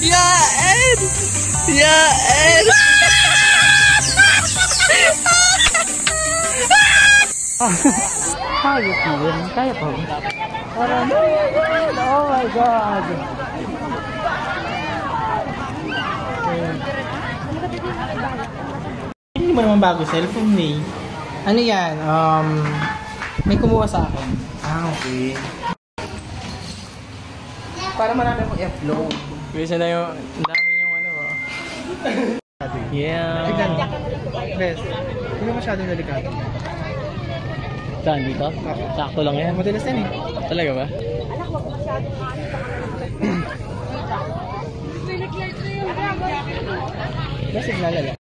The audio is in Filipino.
Yaed! Yaed! Kaya po yun. Kaya po. Parang, oh my God. Hindi mo naman bago cellphone ni. Ano yan? May kumuha sa akin. Okay. Para marami akong i-upload. Bisa na yung dami yung ano ba? Yeah. Best. Hindi na masyadong delikado. Saan dito? Sakto lang yan. Madalas yan eh. Talaga ba? Kasi nalala.